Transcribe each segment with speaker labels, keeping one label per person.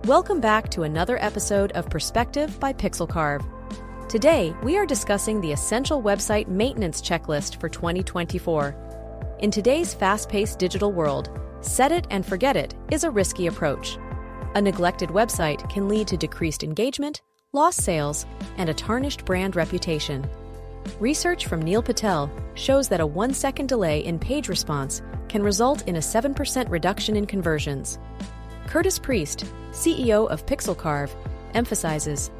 Speaker 1: Welcome back to another episode of Perspective by Pixelcarve. Today, we are discussing the essential website maintenance checklist for 2024. In today's fast-paced digital world, set it and forget it is a risky approach. A neglected website can lead to decreased engagement, lost sales, and a tarnished brand reputation. Research from Neil Patel shows that a 1-second delay in page response can result in a 7% reduction in conversions. Curtis Priest, CEO of Pixelcarve, emphasizes,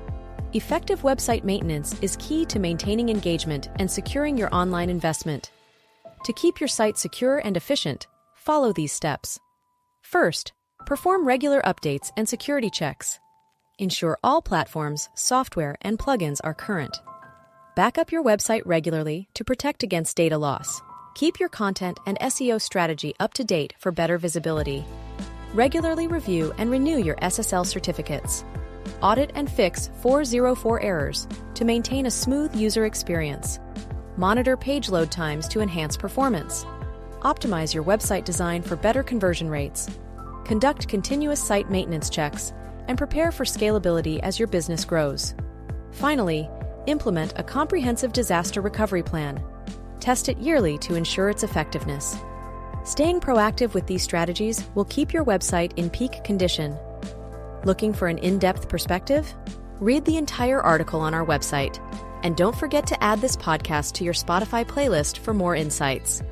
Speaker 1: effective website maintenance is key to maintaining engagement and securing your online investment. To keep your site secure and efficient, follow these steps. First, perform regular updates and security checks. Ensure all platforms, software, and plugins are current. Back up your website regularly to protect against data loss. Keep your content and SEO strategy up to date for better visibility. Regularly review and renew your SSL certificates. Audit and fix 404 errors to maintain a smooth user experience. Monitor page load times to enhance performance. Optimize your website design for better conversion rates. Conduct continuous site maintenance checks and prepare for scalability as your business grows. Finally, implement a comprehensive disaster recovery plan. Test it yearly to ensure its effectiveness. Staying proactive with these strategies will keep your website in peak condition. Looking for an in-depth perspective? Read the entire article on our website. And don't forget to add this podcast to your Spotify playlist for more insights.